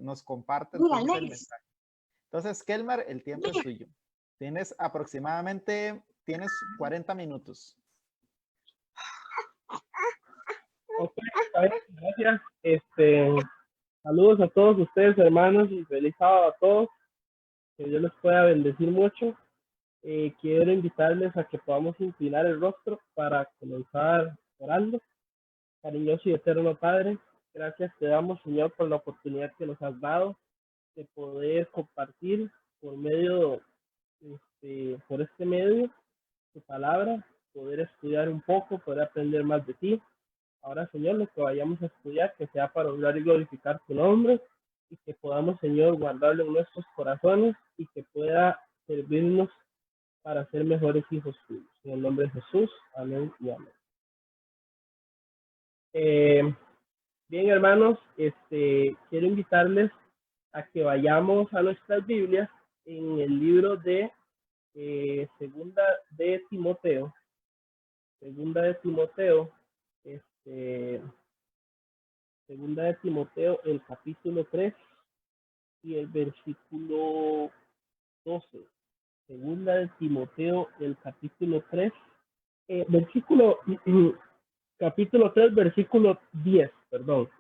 nos comparte Mira, entonces el Alex. mensaje. Entonces, Kelmar, el tiempo es tuyo. Tienes 40 minutos. Ok, gracias. Saludos a todos ustedes, hermanos, y feliz sábado a todos. Que Dios les pueda bendecir mucho. Quiero invitarles a que podamos inclinar el rostro para comenzar orando. Cariñoso y eterno Padre, gracias te damos, Señor, por la oportunidad que nos has dado de poder compartir por medio, por este medio, tu palabra, poder estudiar un poco, poder aprender más de ti. Ahora, Señor, lo que vayamos a estudiar, que sea para honrar y glorificar tu nombre, y que podamos, Señor, guardarlo en nuestros corazones y que pueda servirnos para ser mejores hijos tuyos. En el nombre de Jesús, amén y amén. Bien, hermanos, quiero invitarles a que vayamos a nuestras Biblias en el libro de Segunda de Timoteo. Segunda de Timoteo, Segunda de Timoteo, el capítulo 3 y el versículo 12. Segunda de Timoteo, el capítulo 3, capítulo 3, versículo 10, perdón.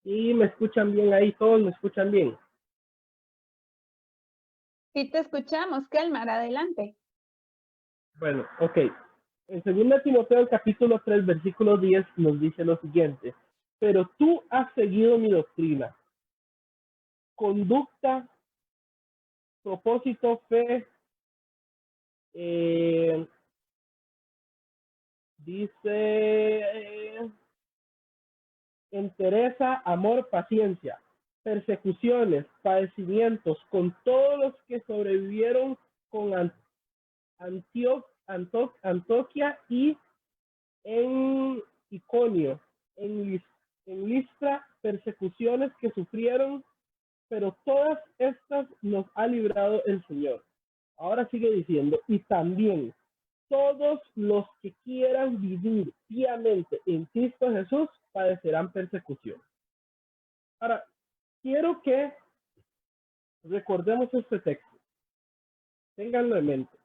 ¿Y me escuchan bien ahí? ¿Todos me escuchan bien? Sí, te escuchamos, Kelmar, adelante. Bueno, ok. En 2 Timoteo, el capítulo 3, versículo 10, nos dice lo siguiente. Pero tú has seguido mi doctrina, conducta, propósito, fe, dice entereza, amor, paciencia, persecuciones, padecimientos, con todos los que sobrevivieron con Antioquia y en Iconio, en Listra, persecuciones que sufrieron, pero todas estas nos ha librado el Señor. Ahora sigue diciendo, y también todos los que quieran vivir piamente en Cristo Jesús padecerán persecución. Ahora, quiero que recordemos este texto. Ténganlo en mente.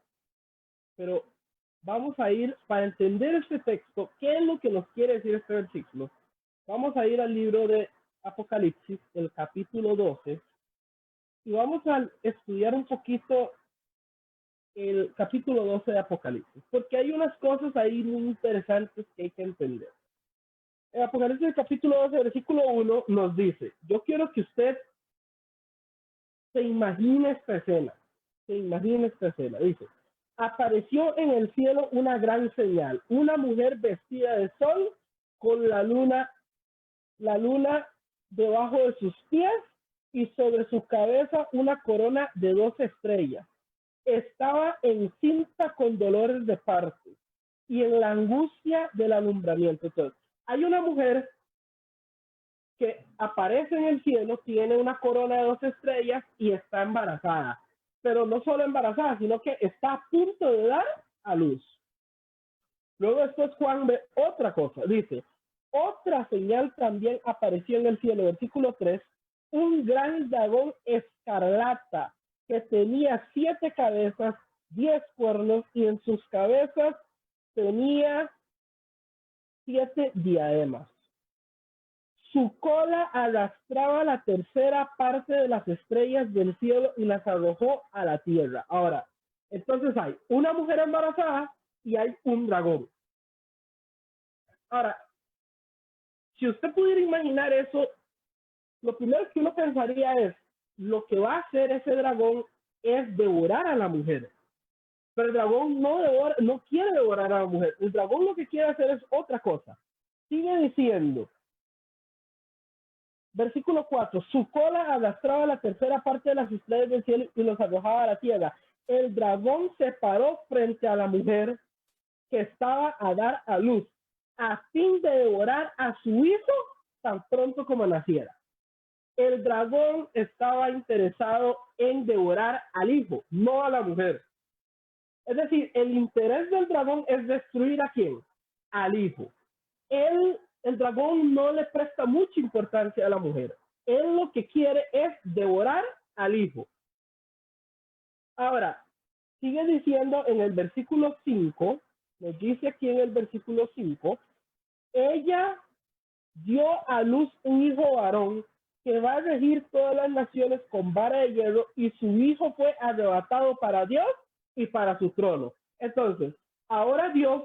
Pero vamos a ir, para entender este texto, ¿qué es lo que nos quiere decir este versículo? Vamos a ir al libro de Apocalipsis, el capítulo 12, y vamos a estudiar un poquito el capítulo 12 de Apocalipsis, porque hay unas cosas ahí muy interesantes que hay que entender. En Apocalipsis, el capítulo 12, versículo 1, nos dice, yo quiero que usted se imagine esta escena, dice, apareció en el cielo una gran señal, una mujer vestida de sol con la luna debajo de sus pies y sobre su cabeza una corona de 12 estrellas. Estaba encinta con dolores de parto y en la angustia del alumbramiento. Entonces, hay una mujer que aparece en el cielo, tiene una corona de 12 estrellas y está embarazada. Pero no solo embarazada, sino que está a punto de dar a luz. Luego después Juan ve otra cosa, dice, otra señal también apareció en el cielo, versículo 3, un gran dragón escarlata que tenía 7 cabezas, 10 cuernos y en sus cabezas tenía 7 diademas. Su cola arrastraba la tercera parte de las estrellas del cielo y las arrojó a la tierra. Ahora, entonces hay una mujer embarazada y hay un dragón. Ahora, si usted pudiera imaginar eso, lo primero que uno pensaría es, lo que va a hacer ese dragón es devorar a la mujer. Pero el dragón no quiere devorar a la mujer. El dragón lo que quiere hacer es otra cosa. Sigue diciendo, versículo 4, su cola arrastraba la tercera parte de las estrellas del cielo y los arrojaba a la tierra. El dragón se paró frente a la mujer que estaba a dar a luz, a fin de devorar a su hijo tan pronto como naciera. El dragón estaba interesado en devorar al hijo, no a la mujer. Es decir, el interés del dragón es destruir ¿a quién? Al hijo. El dragón no le presta mucha importancia a la mujer. Él lo que quiere es devorar al hijo. Ahora, sigue diciendo en el versículo 5, nos dice aquí en el versículo 5, ella dio a luz un hijo varón que va a regir todas las naciones con vara de hierro, y su hijo fue arrebatado para Dios y para su trono. Entonces, ahora Dios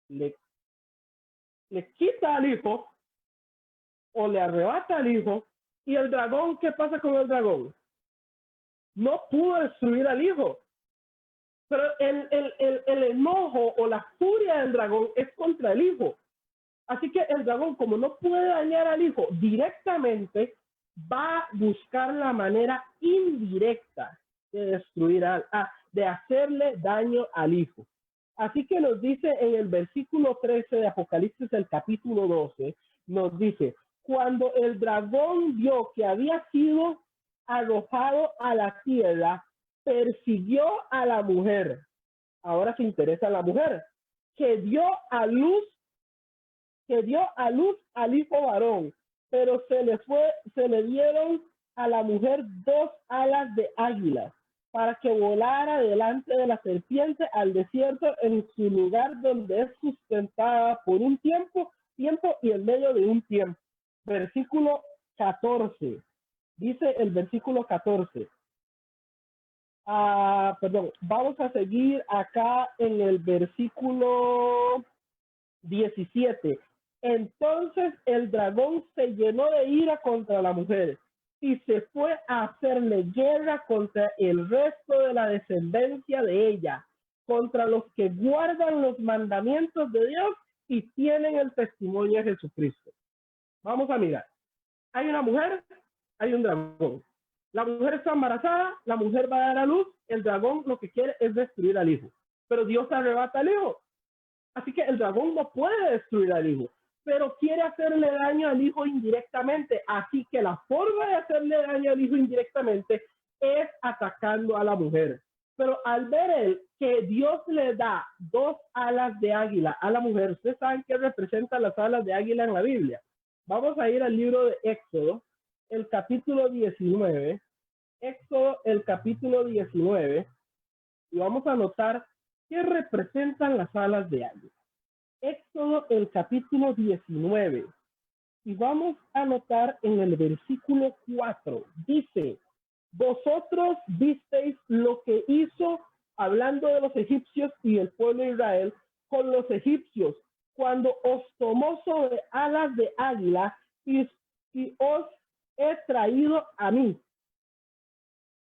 le quita al hijo o le arrebata al hijo, y el dragón, ¿qué pasa con el dragón? No pudo destruir al hijo, pero el enojo o la furia del dragón es contra el hijo. Así que el dragón, como no puede dañar al hijo directamente, va a buscar la manera indirecta de destruir, de hacerle daño al hijo. Así que nos dice en el versículo 13 de Apocalipsis, el capítulo 12, nos dice, cuando el dragón vio que había sido arrojado a la tierra, persiguió a la mujer. Ahora se interesa a la mujer, que dio a luz al hijo varón, pero se le dieron a la mujer 2 alas de águila para que volara delante de la serpiente al desierto, en su lugar donde es sustentada por un tiempo y en medio de un tiempo. Versículo 14. Dice el versículo 14. Vamos a seguir acá en el versículo 17. Entonces el dragón se llenó de ira contra la mujer y se fue a hacerle guerra contra el resto de la descendencia de ella, contra los que guardan los mandamientos de Dios y tienen el testimonio de Jesucristo. Vamos a mirar. Hay una mujer, hay un dragón. La mujer está embarazada, la mujer va a dar a luz, el dragón lo que quiere es destruir al hijo, pero Dios arrebata al hijo. Así que el dragón no puede destruir al hijo, pero quiere hacerle daño al hijo indirectamente. Así que la forma de hacerle daño al hijo indirectamente es atacando a la mujer. Pero al ver él que Dios le da 2 alas de águila a la mujer, ustedes saben qué representan las alas de águila en la Biblia. Vamos a ir al libro de Éxodo, el capítulo 19. Éxodo, el capítulo 19. Y vamos a notar qué representan las alas de águila. Éxodo, el capítulo 19. Y vamos a notar en el versículo 4. Dice, vosotros visteis lo que hizo, hablando de los egipcios y el pueblo de Israel, con los egipcios, cuando os tomó sobre alas de águila y os he traído a mí.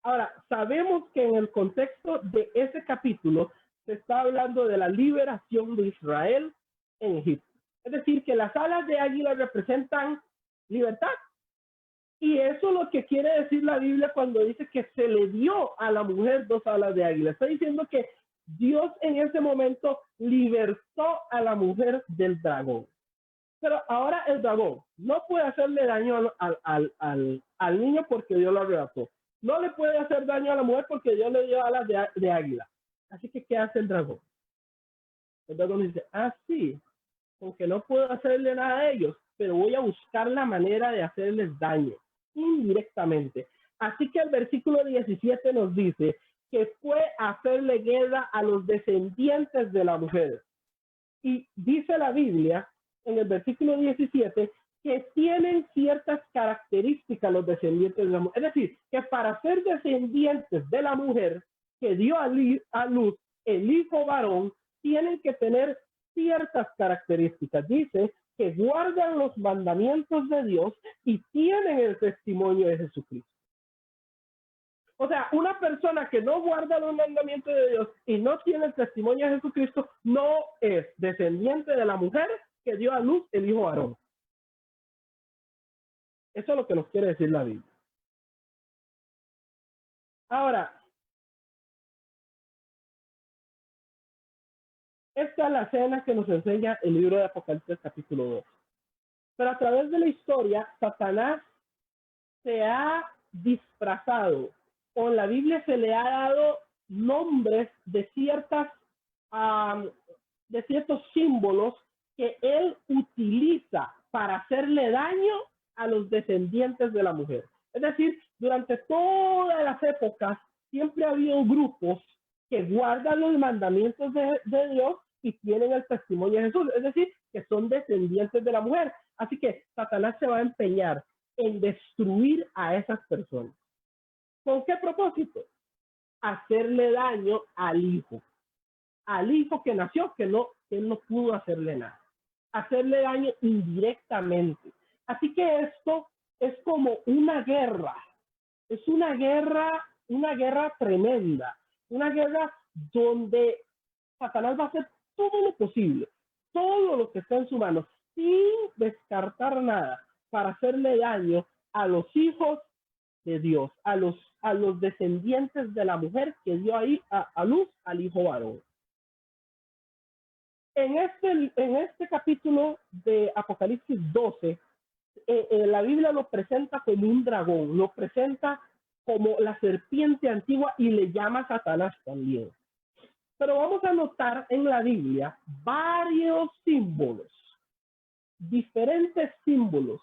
Ahora, sabemos que en el contexto de ese capítulo se está hablando de la liberación de Israel en Egipto. Es decir, que las alas de águila representan libertad. Y eso es lo que quiere decir la Biblia cuando dice que se le dio a la mujer 2 alas de águila. Está diciendo que Dios en ese momento libertó a la mujer del dragón. Pero ahora el dragón no puede hacerle daño al niño porque Dios lo arrebató. No le puede hacer daño a la mujer porque Dios le dio alas de águila. Así que, ¿qué hace el dragón? El dragón dice, sí, aunque no puedo hacerle nada a ellos, pero voy a buscar la manera de hacerles daño, indirectamente. Así que el versículo 17 nos dice que fue a hacerle guerra a los descendientes de la mujer. Y dice la Biblia, en el versículo 17, que tienen ciertas características los descendientes de la mujer. Es decir, que para ser descendientes de la mujer que dio a luz el hijo varón, tienen que tener ciertas características. Dice que guardan los mandamientos de Dios y tienen el testimonio de Jesucristo. O sea, una persona que no guarda los mandamientos de Dios y no tiene el testimonio de Jesucristo no es descendiente de la mujer que dio a luz el hijo varón. Eso es lo que nos quiere decir la Biblia. Ahora, esta es la escena que nos enseña el libro de Apocalipsis capítulo 2. Pero a través de la historia, Satanás se ha disfrazado, o en la Biblia se le ha dado nombres de ciertos símbolos que él utiliza para hacerle daño a los descendientes de la mujer. Es decir, durante todas las épocas siempre ha habido grupos que guardan los mandamientos de Dios y tienen el testimonio de Jesús, es decir, que son descendientes de la mujer. Así que Satanás se va a empeñar en destruir a esas personas. ¿Con qué propósito? Hacerle daño al hijo que nació, que él no pudo hacerle nada. Hacerle daño indirectamente. Así que esto es como una guerra. Es una guerra tremenda. Una guerra donde Satanás va a hacer todo lo posible, todo lo que está en su mano, sin descartar nada, para hacerle daño a los hijos de Dios, a los descendientes de la mujer que dio ahí a luz al hijo varón. En este capítulo de Apocalipsis 12, la Biblia lo presenta como un dragón, lo presenta como la serpiente antigua y le llama Satanás también. Pero vamos a notar en la Biblia varios símbolos, diferentes símbolos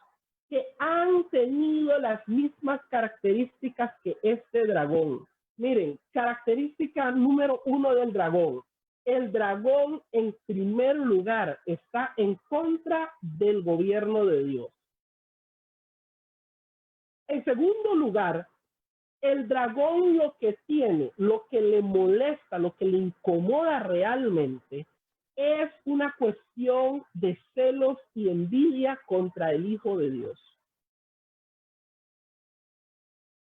que han tenido las mismas características que este dragón. Miren, característica número 1 del dragón. El dragón, en primer lugar, está en contra del gobierno de Dios. En segundo lugar, el dragón lo que tiene, lo que le molesta, lo que le incomoda realmente, es una cuestión de celos y envidia contra el Hijo de Dios.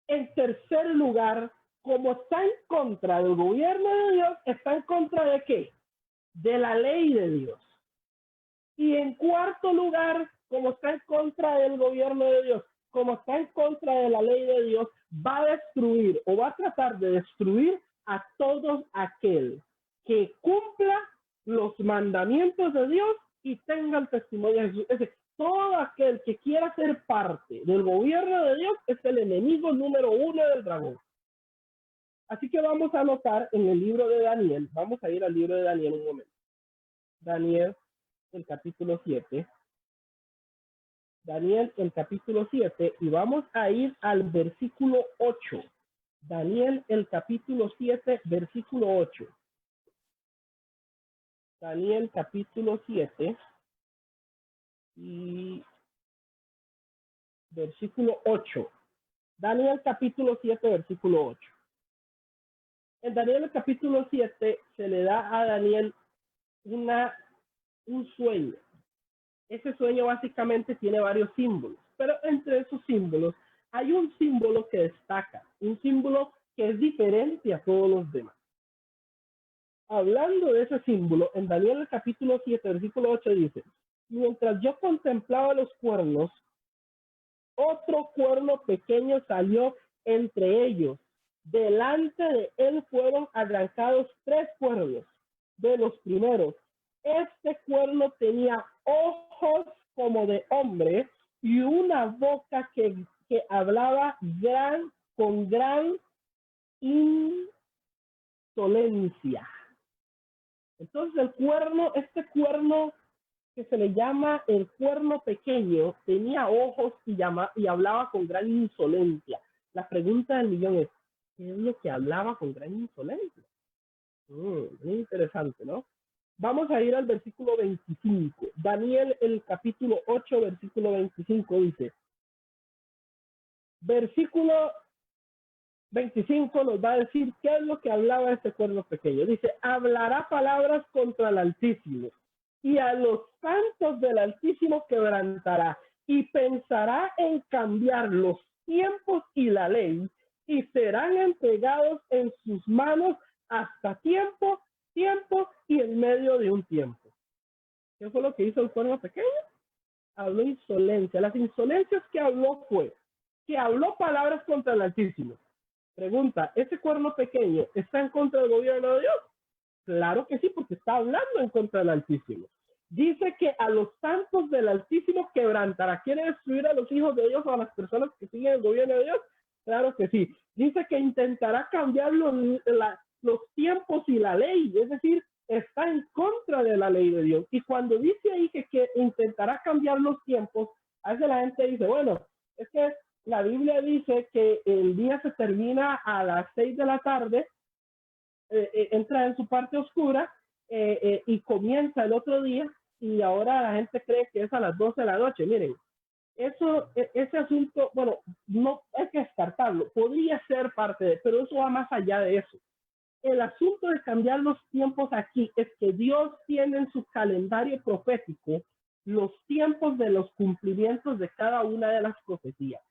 En tercer lugar, como está en contra del gobierno de Dios, está en contra de ¿qué? De la ley de Dios. Y en cuarto lugar, como está en contra del gobierno de Dios, como está en contra de la ley de Dios, va a destruir o va a tratar de destruir a todos aquel que cumpla los mandamientos de Dios y tenga el testimonio de Jesús. Es decir, todo aquel que quiera ser parte del gobierno de Dios es el enemigo número 1 del dragón. Así que vamos a anotar en el libro de Daniel, vamos a ir al libro de Daniel un momento. Daniel, el capítulo 7. Daniel, el capítulo 7, y vamos a ir al versículo 8. Daniel, el capítulo 7, versículo 8. Daniel, capítulo 7, y versículo 8. Daniel, capítulo 7, versículo 8. En Daniel, el capítulo 7, se le da a Daniel un sueño. Ese sueño básicamente tiene varios símbolos, pero entre esos símbolos hay un símbolo que destaca, un símbolo que es diferente a todos los demás. Hablando de ese símbolo, en Daniel el capítulo 7, versículo 8 dice: mientras yo contemplaba los cuernos, otro cuerno pequeño salió entre ellos. Delante de él fueron arrancados 3 cuernos de los primeros. Este cuerno tenía ojos como de hombre y una boca que hablaba con gran insolencia. Entonces este cuerno que se le llama el cuerno pequeño, tenía ojos y hablaba con gran insolencia. La pregunta del millón es, ¿qué es lo que hablaba con gran insolencia? Muy interesante, ¿no? Vamos a ir al versículo 25. Daniel, el capítulo 8, versículo 25 dice, versículo 25 nos va a decir qué es lo que hablaba este cuerno pequeño. Dice, hablará palabras contra el Altísimo y a los santos del Altísimo quebrantará y pensará en cambiar los tiempos y la ley y serán entregados en sus manos hasta tiempo y en medio de un tiempo. ¿Qué fue lo que hizo el cuerno pequeño? Habló insolencia. Las insolencias que habló fue que habló palabras contra el Altísimo. Pregunta, ¿ese cuerno pequeño está en contra del gobierno de Dios? Claro que sí, porque está hablando en contra del Altísimo. Dice que a los santos del Altísimo quebrantará. ¿Quiere destruir a los hijos de Dios o a las personas que siguen el gobierno de Dios? Claro que sí. Dice que intentará cambiar los tiempos y la ley, es decir, está en contra de la ley de Dios. Y cuando dice ahí que intentará cambiar los tiempos, A veces la gente dice, bueno, es que la Biblia dice que el día se termina a las 6 de la tarde, entra en su parte oscura y comienza el otro día, y ahora la gente cree que es a las 12 de la noche. Miren, ese asunto, bueno, no hay que descartarlo, podría ser parte de, pero eso va más allá de eso. El asunto de cambiar los tiempos aquí es que Dios tiene en su calendario profético los tiempos de los cumplimientos de cada una de las profecías.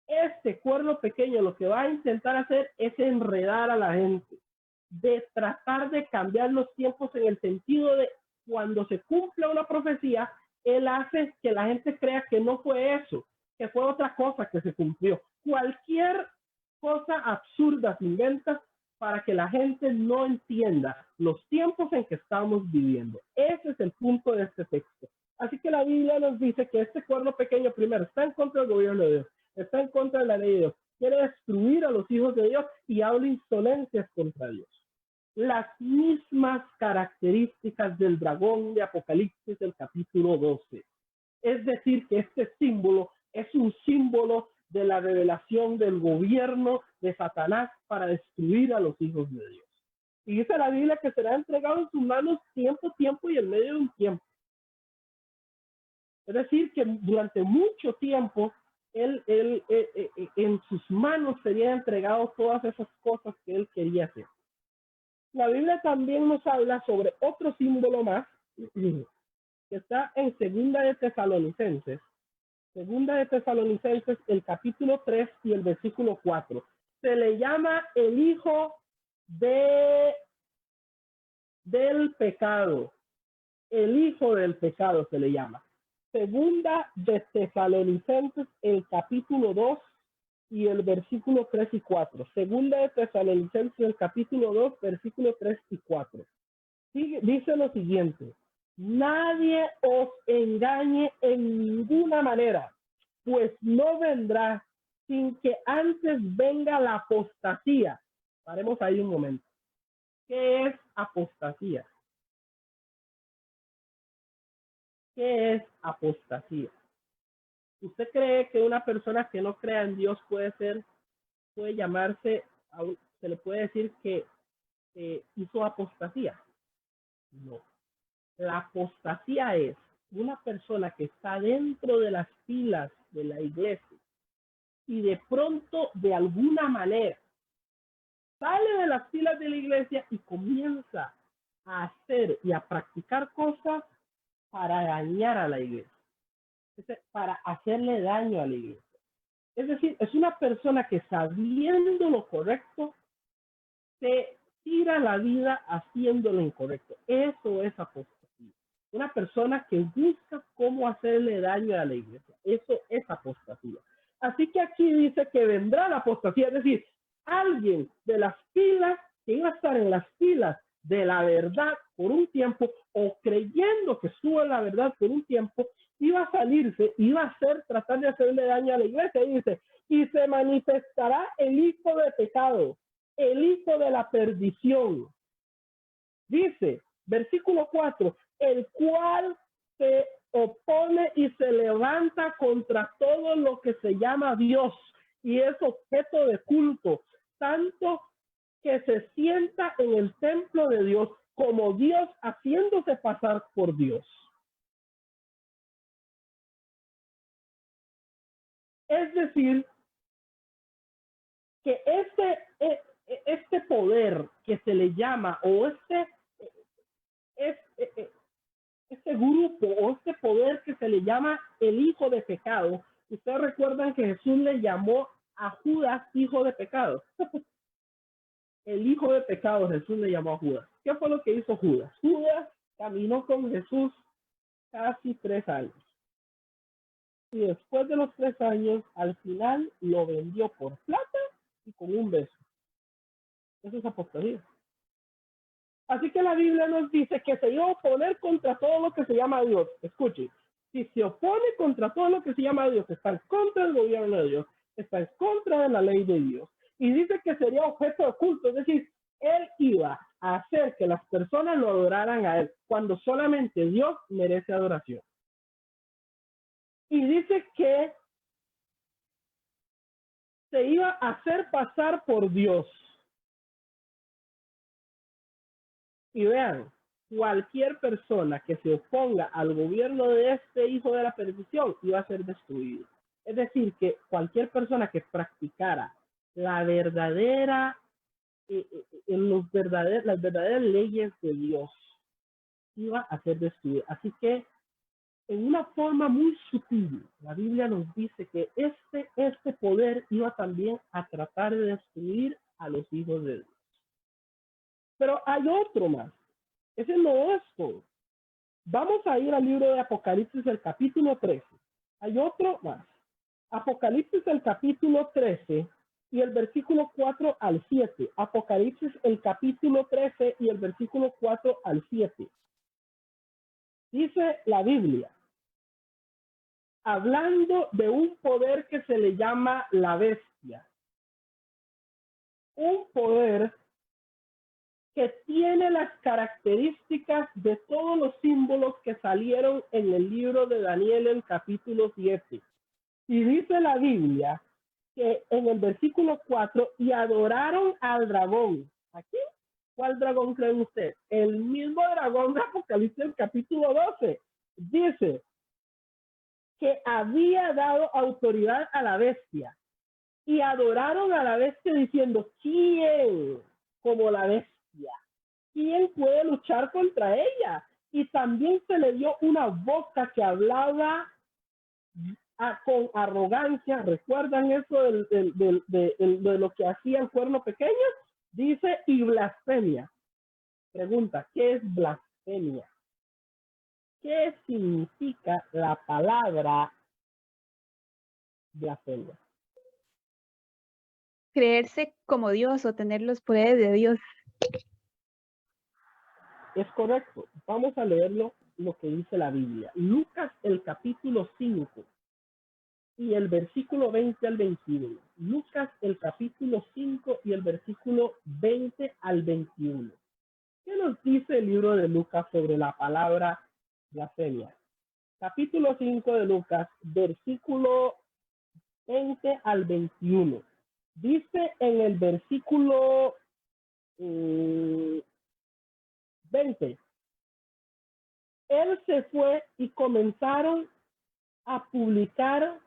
Este cuerno pequeño lo que va a intentar hacer es enredar a la gente, de tratar de cambiar los tiempos en el sentido de cuando se cumple una profecía, él hace que la gente crea que no fue eso, que fue otra cosa que se cumplió. Cualquier cosa absurda se inventa para que la gente no entienda los tiempos en que estamos viviendo. Ese es el punto de este texto. Así que la Biblia nos dice que este cuerno pequeño primero está en contra del gobierno de Dios, está en contra de la ley de Dios, quiere destruir a los hijos de Dios y habla insolencias contra Dios. Las mismas características del dragón de Apocalipsis del capítulo 12. Es decir, que este símbolo es un símbolo de la revelación del gobierno de Satanás para destruir a los hijos de Dios. Y dice la Biblia que será entregado en sus manos tiempo y en medio de un tiempo. Es decir, que durante mucho tiempo él en sus manos serían entregado todas esas cosas que él quería hacer. La Biblia también nos habla sobre otro símbolo más que está en Segunda de Tesalonicenses. Segunda de Tesalonicenses, el capítulo 3 y el versículo 4. Se le llama el hijo del pecado. El hijo del pecado se le llama. Segunda de Tesalonicenses, el capítulo 2 y el versículo 3 y 4. Segunda de Tesalonicenses, el capítulo 2, versículo 3 y 4. Dice lo siguiente: nadie os engañe en ninguna manera, pues no vendrá sin que antes venga la apostasía. Paremos ahí un momento. ¿Qué es apostasía? ¿Qué es apostasía? ¿Usted cree que una persona que no crea en Dios puede llamarse, se le puede decir que hizo apostasía? No. La apostasía es una persona que está dentro de las filas de la iglesia y de pronto, de alguna manera, sale de las filas de la iglesia y comienza a hacer y a practicar cosas para dañar a la iglesia, para hacerle daño a la iglesia. Es decir, es una persona que, sabiendo lo correcto, se tira la vida haciendo lo incorrecto. Eso es apostasía. Una persona que busca cómo hacerle daño a la iglesia. Eso es apostasía. Así que aquí dice que vendrá la apostasía, es decir, alguien de las filas que iba a estar en las filas de la verdad por un tiempo, o creyendo que estuvo en la verdad por un tiempo, iba a salirse, iba a tratar de hacerle daño a la iglesia. Y dice, y se manifestará el hijo de pecado, el hijo de la perdición. Dice, versículo 4, el cual se opone y se levanta contra todo lo que se llama Dios y es objeto de culto, tanto que se sienta en el templo de Dios como Dios, haciéndose pasar por Dios. Es decir, que este poder que se le llama, o este grupo, o este poder que se le llama el hijo de pecado, ustedes recuerdan que Jesús le llamó a Judas hijo de pecado. El hijo de pecado Jesús le llamó a Judas. ¿Qué fue lo que hizo Judas? Judas caminó con Jesús casi 3 años. Y después de los 3 años, al final lo vendió por plata y con un beso. Eso es apostasía. Así que la Biblia nos dice que se iba a oponer contra todo lo que se llama Dios. Escuche, si se opone contra todo lo que se llama Dios, está en contra del gobierno de Dios, está en contra de la ley de Dios, y dice que sería objeto de culto, es decir, él iba a hacer que las personas lo adoraran a él, cuando solamente Dios merece adoración. y dice que se iba a hacer pasar por Dios. Y vean, cualquier persona que se oponga al gobierno de este hijo de la perdición iba a ser destruido. Es decir, que cualquier persona que practicara la verdadera, las verdaderas leyes de Dios iba a ser destruida. Así que, en una forma muy sutil, la Biblia nos dice que este poder iba también a tratar de destruir a los hijos de Dios. Pero hay otro más. Ese no es todo. Vamos a ir al libro de Apocalipsis, el capítulo 13. Hay otro más. Apocalipsis, el capítulo 13 y el versículo 4 al 7. Apocalipsis, el capítulo 13 y el versículo 4 al 7. Dice la Biblia, hablando de un poder que se le llama la bestia. Un poder que tiene las características de todos los símbolos que salieron en el libro de Daniel, el capítulo 7. Y dice la Biblia que en el versículo 4, y adoraron al dragón. ¿Aquí? ¿Cuál dragón creen ustedes? El mismo dragón de Apocalipsis, el capítulo 12. Dice que había dado autoridad a la bestia. Y adoraron a la bestia diciendo, ¿quién como la bestia? ¿Quién puede luchar contra ella? Y también se le dio una boca que hablaba con arrogancia. ¿Recuerdan eso de lo que hacía el cuerno pequeño? Dice, y blasfemia. Pregunta, ¿qué es blasfemia? ¿Qué significa la palabra blasfemia? Creerse como Dios o tener los poderes de Dios. Es correcto. Vamos a leerlo lo que dice la Biblia. Lucas, el capítulo 5 y el versículo 20 al 21. Lucas, el capítulo 5 y el versículo 20 al 21. ¿Qué nos dice el libro de Lucas sobre la palabra blasfemia? Capítulo 5 de Lucas, versículo 20 al 21. Dice en el versículo 20. Él se fue y comenzaron a publicar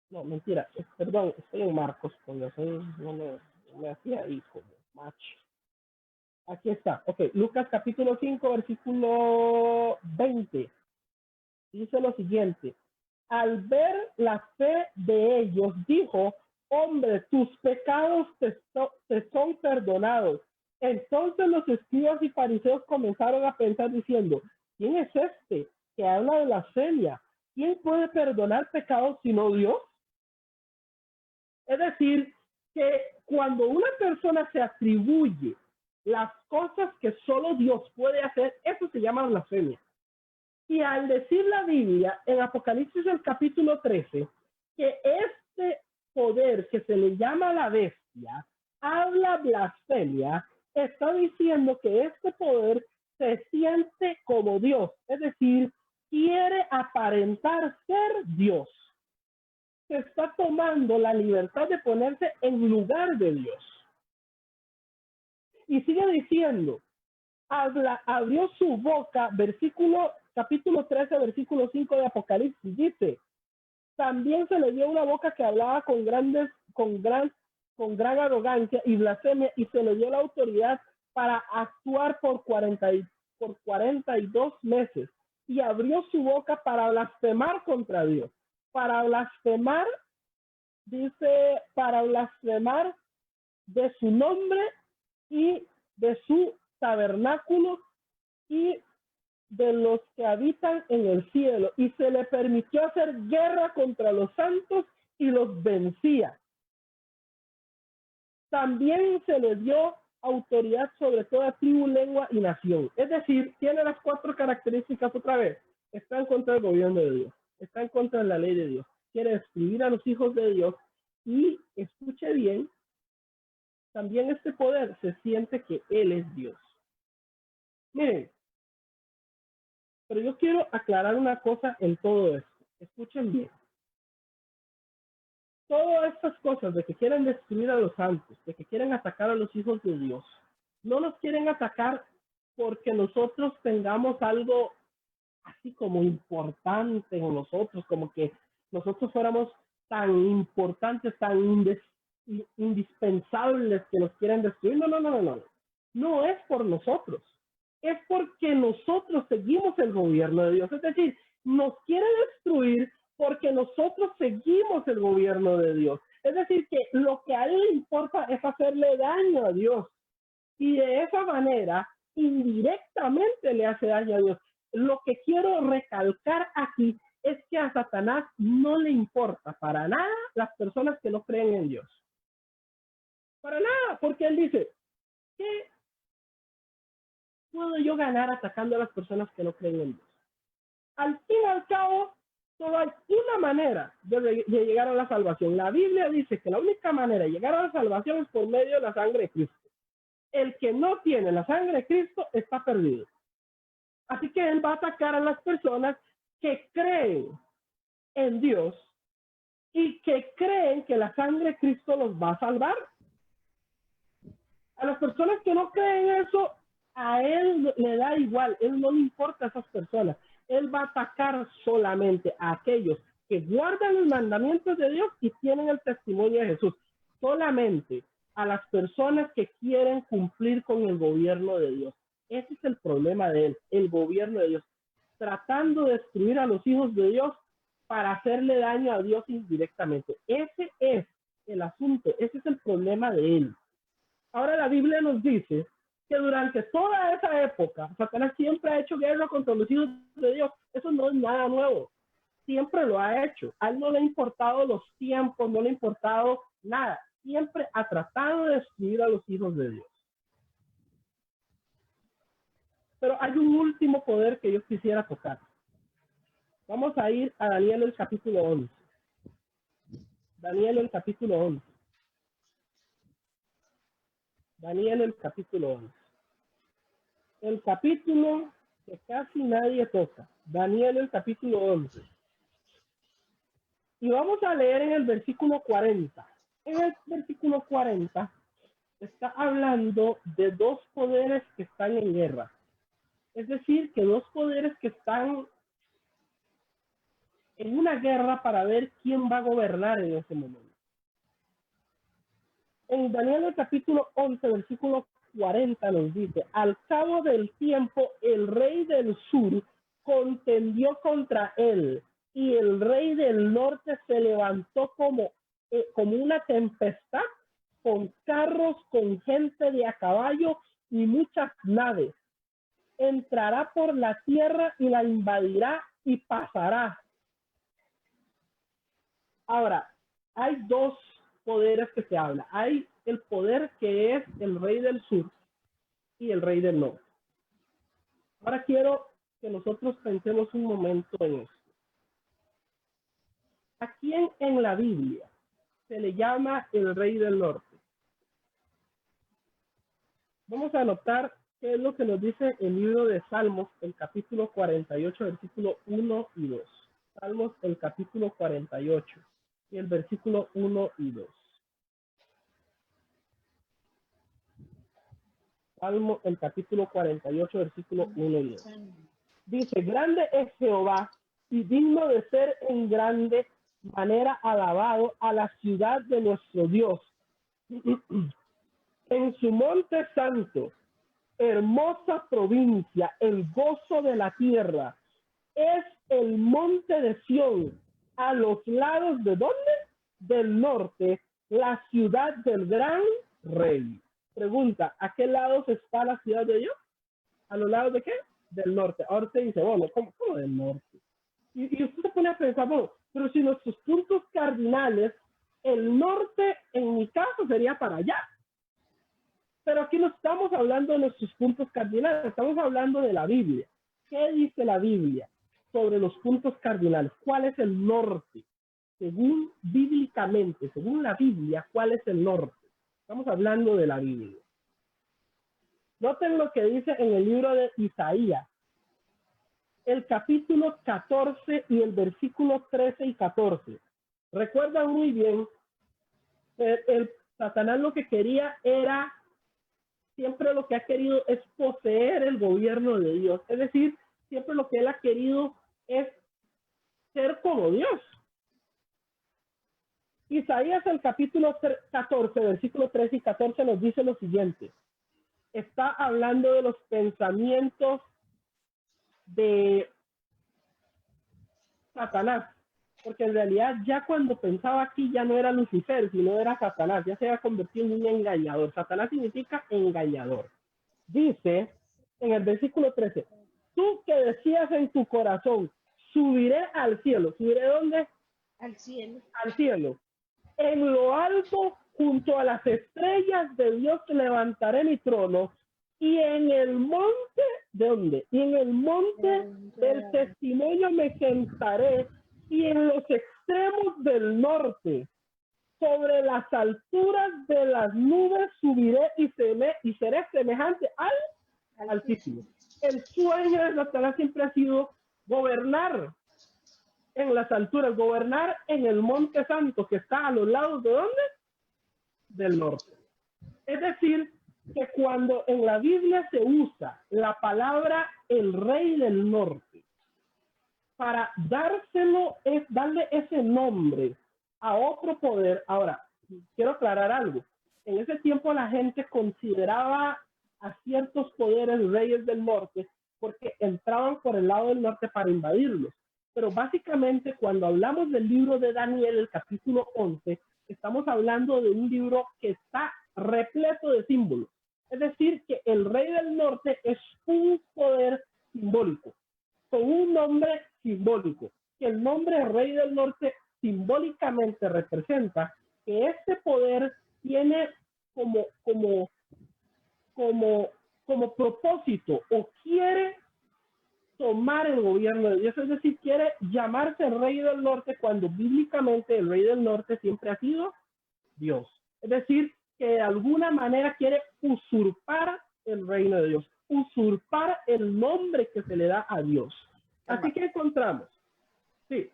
no, mentira, perdón, estoy en Marcos, con eso no me hacía ahí como macho. Aquí está, ok, Lucas capítulo 5, versículo 20. Dice lo siguiente, al ver la fe de ellos, dijo, hombre, tus pecados te son perdonados. Entonces los escribas y fariseos comenzaron a pensar diciendo, ¿quién es este que habla de blasfemia? ¿Quién puede perdonar pecados sino Dios? Es decir, que cuando una persona se atribuye las cosas que solo Dios puede hacer, eso se llama blasfemia. Y al decir la Biblia en Apocalipsis el capítulo 13, que este poder que se le llama la bestia, habla blasfemia, está diciendo que este poder se siente como Dios, es decir, quiere aparentar ser Dios. Se está tomando la libertad de ponerse en lugar de Dios. Y sigue diciendo, abrió su boca, capítulo 13, versículo 5 de Apocalipsis, dice, también se le dio una boca que hablaba con gran arrogancia y blasfemia, y se le dio la autoridad para actuar por 42 meses, y abrió su boca para blasfemar contra Dios. Para blasfemar, dice, para blasfemar de su nombre y de su tabernáculo y de los que habitan en el cielo, y se le permitió hacer guerra contra los santos y los vencía. También se le dio autoridad sobre toda tribu, lengua y nación. Es decir, tiene las 4 características otra vez. Está en contra del gobierno de Dios, está en contra de la ley de Dios, quiere destruir a los hijos de Dios, y escuche bien, también este poder se siente que Él es Dios. Miren, Pero yo quiero aclarar una cosa en todo esto. Escuchen bien. Todas estas cosas de que quieren destruir a los santos, de que quieren atacar a los hijos de Dios, no nos quieren atacar porque nosotros tengamos algo así como importante en nosotros, como que nosotros fuéramos tan importantes, tan indispensables que nos quieren destruir. No, no, no, no, no. No es por nosotros. Es porque nosotros seguimos el gobierno de Dios. Es decir, nos quiere destruir porque nosotros seguimos el gobierno de Dios. Es decir, que lo que a él le importa es hacerle daño a Dios. Y de esa manera, indirectamente le hace daño a Dios. Lo que quiero recalcar aquí es que a Satanás no le importa para nada las personas que no creen en Dios. Para nada, porque él dice, ¿qué puedo yo ganar atacando a las personas que no creen en Dios? Al fin y al cabo, solo hay una manera de llegar a la salvación. La Biblia dice que la única manera de llegar a la salvación es por medio de la sangre de Cristo. El que no tiene la sangre de Cristo está perdido. Así que él va a atacar a las personas que creen en Dios y que creen que la sangre de Cristo los va a salvar. A las personas que no creen eso, a él le da igual, él no le importa a esas personas. Él va a atacar solamente a aquellos que guardan los mandamientos de Dios y tienen el testimonio de Jesús. Solamente a las personas que quieren cumplir con el gobierno de Dios. Ese es el problema de él, el gobierno de Dios. Tratando de destruir a los hijos de Dios para hacerle daño a Dios indirectamente. Ese es el asunto, ese es el problema de él. Ahora la Biblia nos dice que durante toda esa época, Satanás siempre ha hecho guerra contra los hijos de Dios. Eso no es nada nuevo. Siempre lo ha hecho. A él no le ha importado los tiempos, no le ha importado nada. Siempre ha tratado de destruir a los hijos de Dios. Pero hay un último poder que yo quisiera tocar. Vamos a ir a Daniel el capítulo 11. Daniel el capítulo 11. Daniel el capítulo 11. El capítulo que casi nadie toca. Daniel el capítulo 11. Y vamos a leer en el versículo 40. En el versículo 40 está hablando de dos poderes que están en guerra. Es decir, que dos poderes que están en una guerra para ver quién va a gobernar en ese momento. En Daniel el capítulo 11, versículo 40 nos dice, al cabo del tiempo el rey del sur contendió contra él y el rey del norte se levantó como una tempestad con carros, con gente de a caballo y muchas naves. Entrará por la tierra y la invadirá y pasará. Ahora, hay dos poderes que se habla. Hay el poder que es el rey del sur y el rey del norte. Ahora quiero que nosotros pensemos un momento en esto. ¿A quién en la Biblia se le llama el rey del norte? Vamos a anotar qué es lo que nos dice el libro de Salmos, el capítulo 48, versículo 1 y 2. Salmos, el capítulo 48 y el versículo 1 y 2. Salmo, el capítulo 48, versículo 1 y 2. Dice, grande es Jehová y digno de ser en grande manera alabado a la ciudad de nuestro Dios. En su monte santo, hermosa provincia, el gozo de la tierra, es el monte de Sión, a los lados de ¿dónde? Del norte, la ciudad del gran rey. Pregunta, ¿a qué lados está la ciudad de Dios? ¿A los lados de qué? Del norte. Ahora usted dice, bueno, ¿cómo del norte? Y usted se pone a pensar, bueno, pero si nuestros puntos cardinales, el norte en mi caso sería para allá. Pero aquí no estamos hablando de nuestros puntos cardinales, estamos hablando de la Biblia. ¿Qué dice la Biblia sobre los puntos cardinales? ¿Cuál es el norte? Según bíblicamente, según la Biblia, ¿cuál es el norte? Estamos hablando de la Biblia. Noten lo que dice en el libro de Isaías. el capítulo 14 y el versículo 13 y 14. Recuerdan muy bien, Satanás lo que quería era, siempre lo que ha querido es poseer el gobierno de Dios. Es decir, siempre lo que él ha querido es ser como Dios. Isaías, el capítulo 14, versículo 13 y 14 nos dice lo siguiente. Está hablando de los pensamientos de Satanás, porque en realidad ya cuando pensaba aquí ya no era Lucifer, sino era Satanás, ya se había convertido en un engañador. Satanás significa engañador. Dice en el versículo 13, tú que decías en tu corazón, subiré al cielo. ¿Subiré dónde? Al cielo. Al cielo. En lo alto, junto a las estrellas de Dios, levantaré mi trono. Y en el monte, ¿de dónde? Y en el monte del testimonio me sentaré. Y en los extremos del norte, sobre las alturas de las nubes, subiré y seré semejante al Altísimo. El sueño de Satanás siempre ha sido gobernar en las alturas, gobernar en el Monte Santo, que está a los lados de ¿dónde? Del norte. Es decir, que cuando en la Biblia se usa la palabra el rey del norte, para dárselo es darle ese nombre a otro poder. Ahora, quiero aclarar algo. En ese tiempo la gente consideraba a ciertos poderes reyes del norte porque entraban por el lado del norte para invadirlos. Pero básicamente cuando hablamos del libro de Daniel, el capítulo 11, estamos hablando de un libro que está repleto de símbolos. Es decir, que el rey del norte es un poder simbólico, con un nombre simbólico. Que el nombre rey del norte simbólicamente representa que este poder tiene como propósito o quiere tomar el gobierno de Dios, es decir, quiere llamarse rey del norte cuando bíblicamente el rey del norte siempre ha sido Dios. Es decir, que de alguna manera quiere usurpar el reino de Dios, usurpar el nombre que se le da a Dios. Así que encontramos, sí.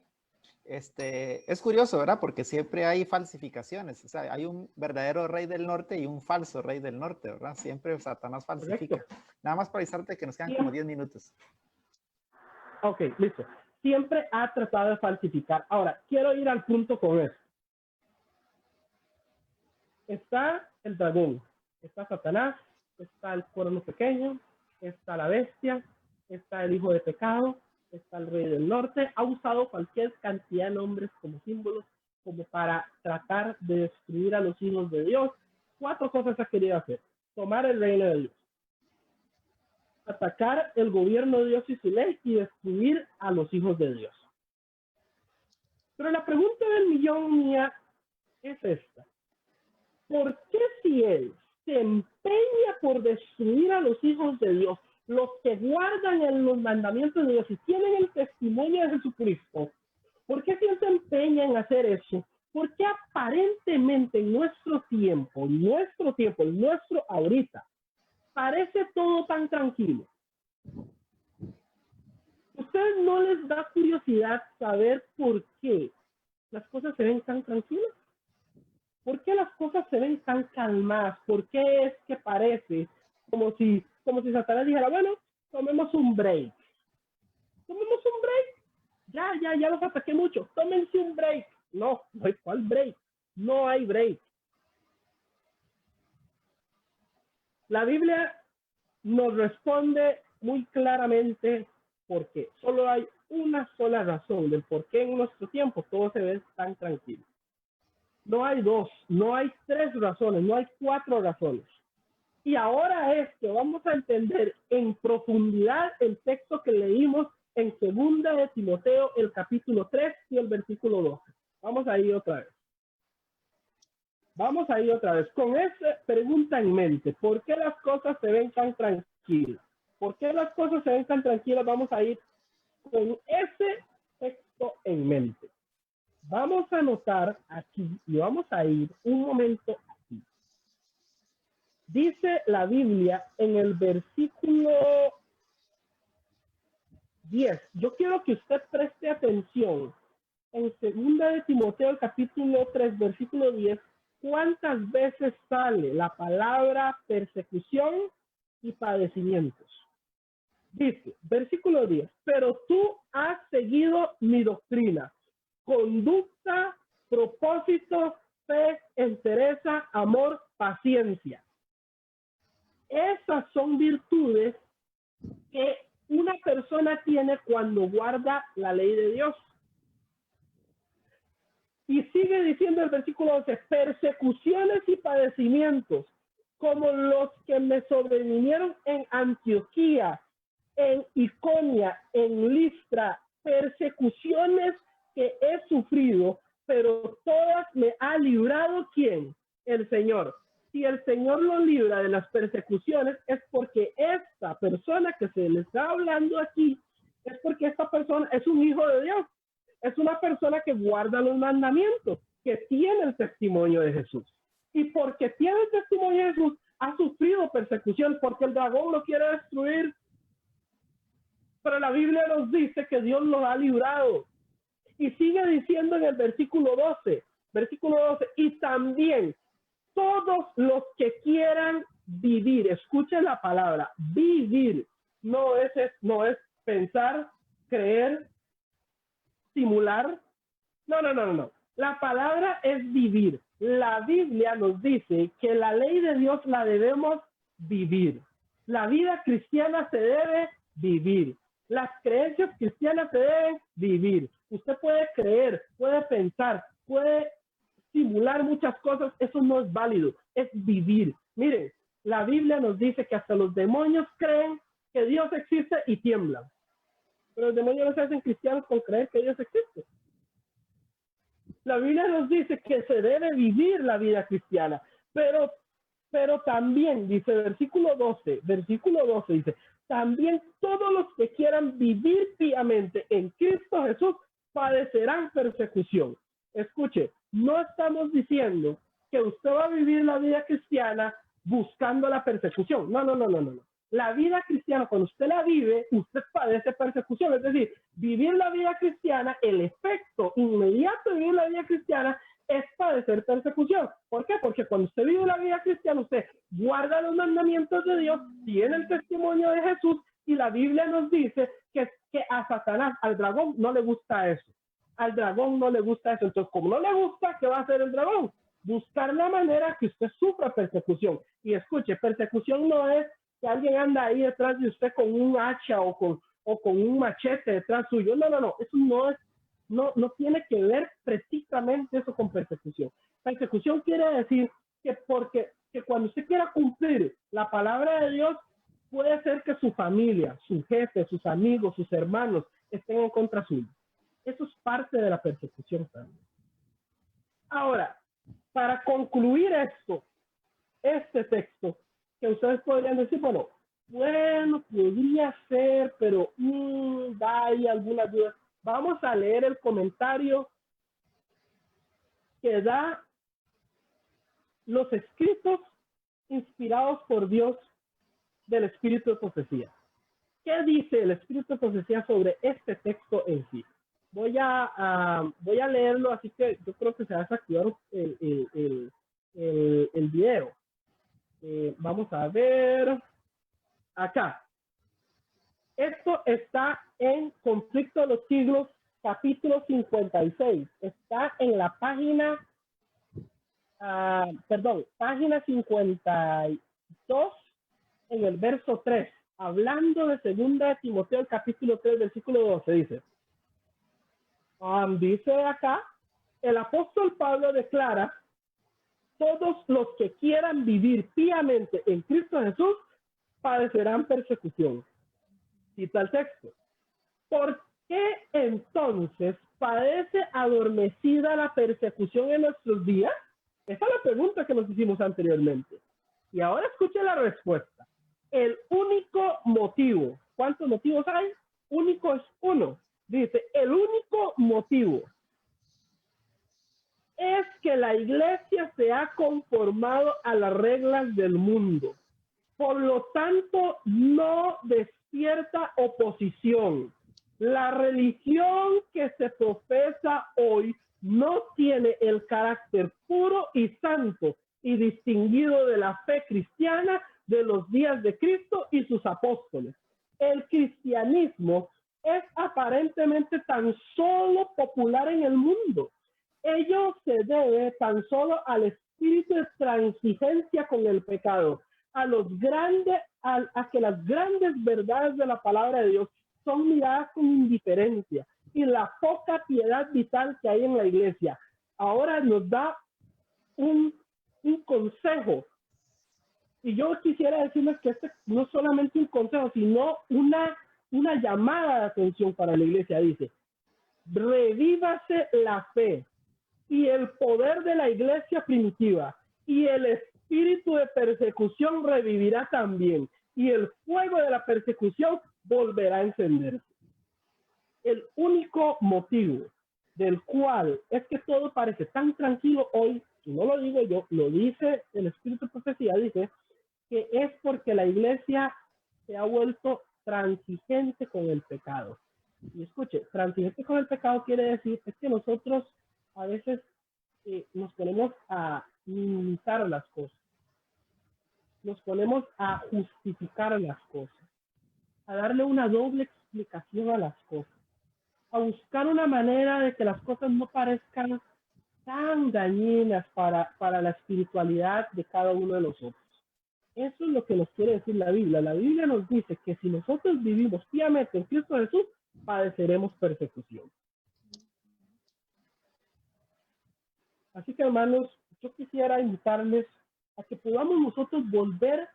Es curioso, ¿verdad? Porque siempre hay falsificaciones. O sea, hay un verdadero rey del norte y un falso rey del norte, ¿verdad? Siempre Satanás falsifica. Correcto. Nada más para avisarte que nos quedan como 10 minutos. Ok, listo. Siempre ha tratado de falsificar. Ahora, quiero ir al punto con esto. Está el dragón, está Satanás, está el cuerno pequeño, está la bestia, está el hijo de pecado, está el rey del norte. Ha usado cualquier cantidad de nombres como símbolos, como para tratar de destruir a los hijos de Dios. 4 cosas ha querido hacer. Tomar el reino de Dios, atacar el gobierno de Dios y su ley y destruir a los hijos de Dios. Pero la pregunta del millón mía es esta. ¿Por qué si él se empeña por destruir a los hijos de Dios, los que guardan en los mandamientos de Dios y tienen el testimonio de Jesucristo? ¿Por qué si él se empeña en hacer eso? ¿Por qué aparentemente en nuestro tiempo, el nuestro ahorita, parece todo tan tranquilo? ¿Ustedes no les da curiosidad saber por qué las cosas se ven tan tranquilas? ¿Por qué las cosas se ven tan calmadas? ¿Por qué es que parece como si Satanás dijera, bueno, tomemos un break? ¿Tomemos un break? Ya los ataqué mucho. Tómense un break. No hay cuál break. No hay break. La Biblia nos responde muy claramente por qué. Solo hay una sola razón del por qué en nuestro tiempo todo se ve tan tranquilo. No hay 2, no hay 3 razones, no hay 4 razones. Y ahora es que vamos a entender en profundidad el texto que leímos en 2 de Timoteo, el capítulo 3 y el versículo 12. Vamos a ir otra vez. Vamos a ir otra vez. Con esa pregunta en mente, ¿por qué las cosas se ven tan tranquilas? ¿Por qué las cosas se ven tan tranquilas? Vamos a ir con ese texto en mente. Vamos a anotar aquí y vamos a ir un momento aquí. Dice la Biblia en el versículo 10. Yo quiero que usted preste atención. En 2 de Timoteo, el capítulo 3, versículo 10, ¿cuántas veces sale la palabra persecución y padecimientos? Dice, versículo 10, pero tú has seguido mi doctrina, conducta, propósito, fe, entereza, amor, paciencia. Esas son virtudes que una persona tiene cuando guarda la ley de Dios. Y sigue diciendo el versículo 11, persecuciones y padecimientos, como los que me sobrevinieron en Antioquía, en Iconia, en Listra, persecuciones que he sufrido, pero todas me ha librado, ¿quién? El Señor. Si el Señor lo libra de las persecuciones, es porque esta persona que se le está hablando aquí, es porque esta persona es un hijo de Dios. Es una persona que guarda los mandamientos, que tiene el testimonio de Jesús. Y porque tiene el testimonio de Jesús, ha sufrido persecución, porque el dragón lo quiere destruir. Pero la Biblia nos dice que Dios lo ha librado. Y sigue diciendo en el versículo 12, y también todos los que quieran vivir, escuchen la palabra, vivir, no es pensar, creer, simular. No. La palabra es vivir. La Biblia nos dice que la ley de Dios la debemos vivir. La vida cristiana se debe vivir. Las creencias cristianas se deben vivir. Usted puede creer, puede pensar, puede simular muchas cosas. Eso no es válido. Es vivir. Miren, la Biblia nos dice que hasta los demonios creen que Dios existe y tiemblan. Pero los demonios no se hacen cristianos con creer que Dios existe. La Biblia nos dice que se debe vivir la vida cristiana, pero también, dice versículo 12 dice, también todos los que quieran vivir piamente en Cristo Jesús padecerán persecución. Escuche, no estamos diciendo que usted va a vivir la vida cristiana buscando la persecución. No. La vida cristiana, cuando usted la vive, usted padece persecución. Es decir, vivir la vida cristiana, el efecto inmediato de vivir la vida cristiana es padecer persecución. ¿Por qué? Porque cuando usted vive la vida cristiana, usted guarda los mandamientos de Dios, tiene el testimonio de Jesús, y la Biblia nos dice que a Satanás, al dragón, no le gusta eso. Al dragón no le gusta eso. Entonces, como no le gusta, ¿qué va a hacer el dragón? Buscar la manera que usted sufra persecución. Y escuche, persecución no es que alguien anda ahí detrás de usted con un hacha o con un machete detrás suyo. No. Eso no tiene que ver precisamente eso con persecución. Persecución quiere decir que cuando usted quiera cumplir la palabra de Dios, puede ser que su familia, su jefe, sus amigos, sus hermanos estén en contra suyo. Eso es parte de la persecución también. Ahora, para concluir este texto, que ustedes podrían decir, bueno, podría ser, pero hay algunas dudas. Vamos a leer el comentario que da los escritos inspirados por Dios del espíritu de profecía. ¿Qué dice el espíritu de profecía sobre este texto en sí? Voy a leerlo, así que yo creo que se va a desactivar el video. Vamos a ver acá. Esto está en Conflicto de los Siglos, capítulo 56. Está en la página, página 52, en el verso 3. Hablando de 2 de Timoteo, el capítulo 3, versículo 12, dice. Dice acá, el apóstol Pablo declara, todos los que quieran vivir piamente en Cristo Jesús padecerán persecución. Cita el texto. ¿Por qué entonces parece adormecida la persecución en nuestros días? Esa es la pregunta que nos hicimos anteriormente. Y ahora escuche la respuesta. El único motivo, ¿cuántos motivos hay? Único es uno. Dice, el único motivo es que la iglesia se ha conformado a las reglas del mundo. Por lo tanto, no despierta oposición. La religión que se profesa hoy no tiene el carácter puro y santo y distinguido de la fe cristiana de los días de Cristo y sus apóstoles. El cristianismo es aparentemente tan solo popular en el mundo. Ello se debe tan solo al espíritu de transigencia con el pecado, a que las grandes verdades de la palabra de Dios son miradas con indiferencia y la poca piedad vital que hay en la iglesia. Ahora nos da un consejo. Y yo quisiera decirles que este no es solamente un consejo, sino una llamada de atención para la iglesia. Dice, revívase la fe y el poder de la iglesia primitiva, y el espíritu de persecución revivirá también, y el fuego de la persecución volverá a encenderse. El único motivo del cual es que todo parece tan tranquilo hoy, y no lo digo yo, lo dice el espíritu de profecía, dice que es porque la iglesia se ha vuelto transigente con el pecado. Y escuche, transigente con el pecado quiere decir es que nosotros a veces nos ponemos a limitar las cosas, nos ponemos a justificar las cosas, a darle una doble explicación a las cosas, a buscar una manera de que las cosas no parezcan tan dañinas para la espiritualidad de cada uno de nosotros. Eso es lo que nos quiere decir la Biblia. La Biblia nos dice que si nosotros vivimos piamente en Cristo Jesús, padeceremos persecución. Así que, hermanos, yo quisiera invitarles a que podamos nosotros volver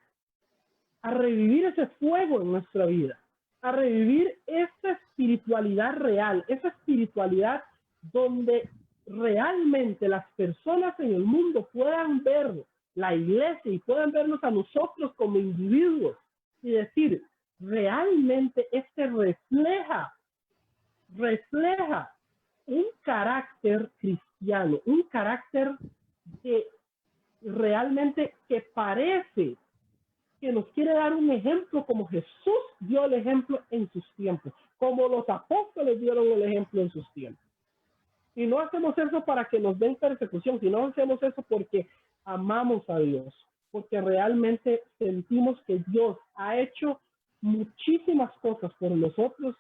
a revivir ese fuego en nuestra vida, a revivir esa espiritualidad real, esa espiritualidad donde realmente las personas en el mundo puedan ver la iglesia y puedan vernos a nosotros como individuos y decir, realmente este refleja un carácter cristiano, un carácter que realmente que parece que nos quiere dar un ejemplo como Jesús dio el ejemplo en sus tiempos, como los apóstoles dieron el ejemplo en sus tiempos. Y no hacemos eso para que nos den persecución, sino hacemos eso porque amamos a Dios, porque realmente sentimos que Dios ha hecho muchísimas cosas por nosotros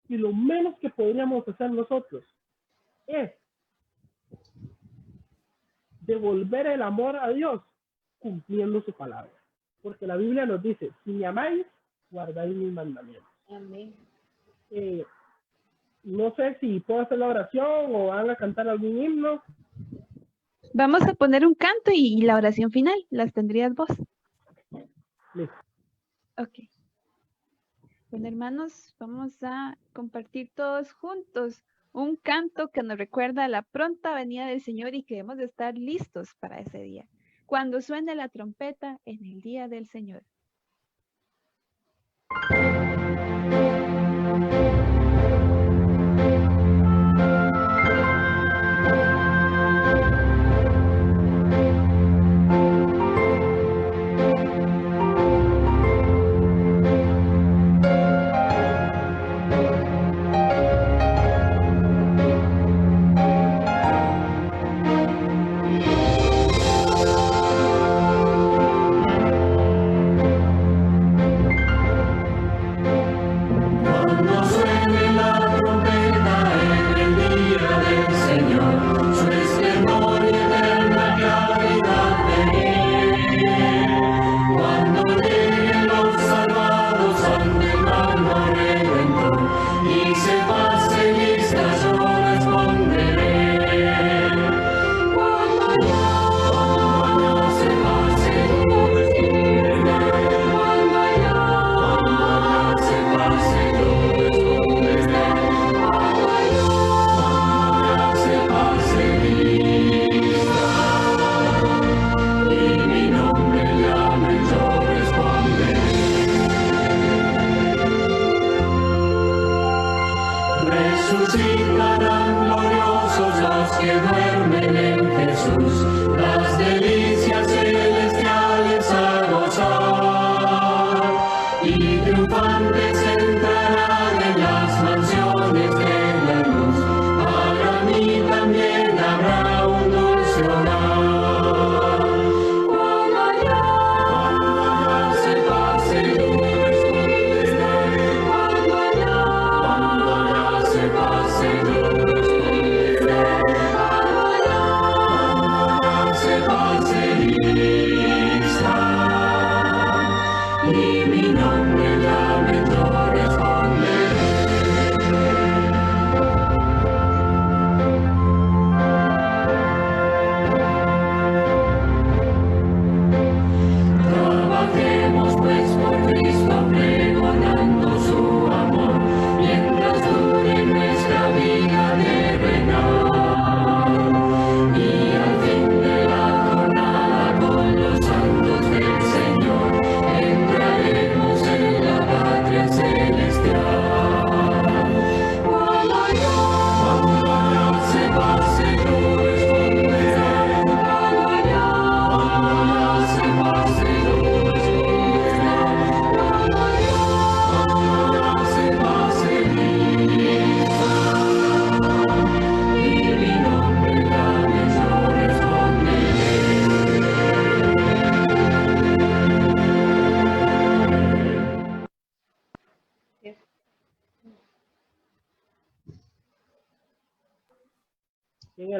y lo menos que podríamos hacer nosotros es devolver el amor a Dios cumpliendo su palabra. Porque la Biblia nos dice, si me amáis, guardáis mis mandamientos. Amén. No sé si puedo hacer la oración o van a cantar algún himno. Vamos a poner un canto y la oración final. ¿Las tendrías vos? Listo. Ok. Bueno, hermanos, vamos a compartir todos juntos un canto que nos recuerda la pronta venida del Señor y que debemos de estar listos para ese día. Cuando suene la trompeta en el día del Señor.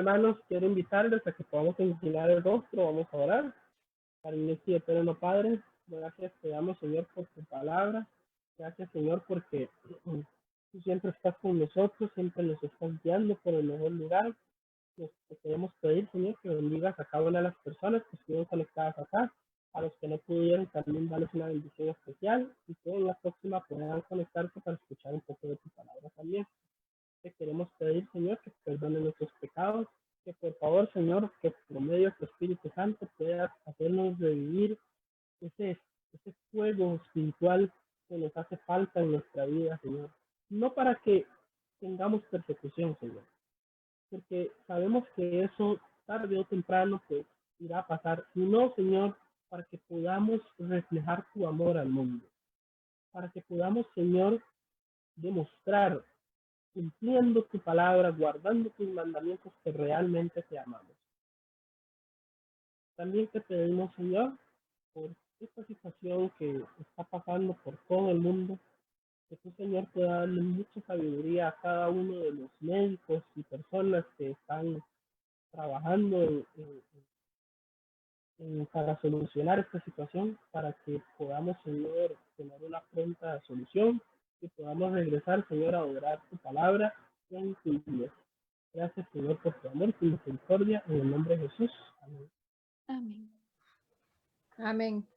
hermanos, quiero invitarles a que podamos inclinar el rostro, vamos a orar. Para el inicio, eterno Padre, gracias te damos, Señor, por tu palabra. Gracias, Señor, porque tú siempre estás con nosotros, siempre nos estás guiando por el mejor lugar. Te queremos pedir, Señor, que bendigas a cada una de las personas que estuvieron conectadas acá, a los que no pudieron también darles una bendición especial y que en la próxima puedan conectarse para escuchar un poco de tu palabra también. Te queremos pedir, Señor, que perdone nuestros pecados, que por favor, Señor, que por medio de tu Espíritu Santo puedas hacernos revivir ese fuego espiritual que nos hace falta en nuestra vida, Señor. No para que tengamos persecución, Señor, porque sabemos que eso tarde o temprano pues irá a pasar. Y no, Señor, para que podamos reflejar tu amor al mundo, para que podamos, Señor, demostrar, cumpliendo tu palabra, guardando tus mandamientos, que realmente te amamos. También te pedimos, Señor, por esta situación que está pasando por todo el mundo, que tú, Señor, pueda darle mucha sabiduría a cada uno de los médicos y personas que están trabajando para solucionar esta situación, para que podamos, Señor, tener una pronta solución y podamos regresar, Señor, a adorar tu palabra en tu iglesia. Gracias, Señor, por tu amor y tu misericordia, en el nombre de Jesús. Amén. Amén. Amén.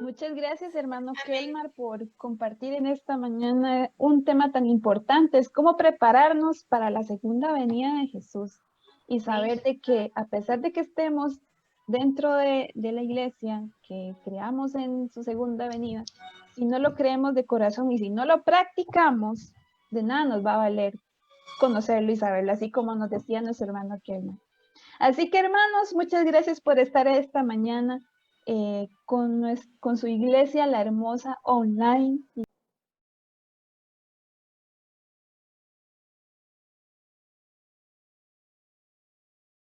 Muchas gracias, hermano Kelmar, por compartir en esta mañana un tema tan importante. Es cómo prepararnos para la segunda venida de Jesús y saber de que a pesar de que estemos dentro de la iglesia, que creamos en su segunda venida, si no lo creemos de corazón y si no lo practicamos, de nada nos va a valer conocerlo y saberlo, así como nos decía nuestro hermano Kelmar. Así que, hermanos, muchas gracias por estar esta mañana con su iglesia, La Hermosa Online.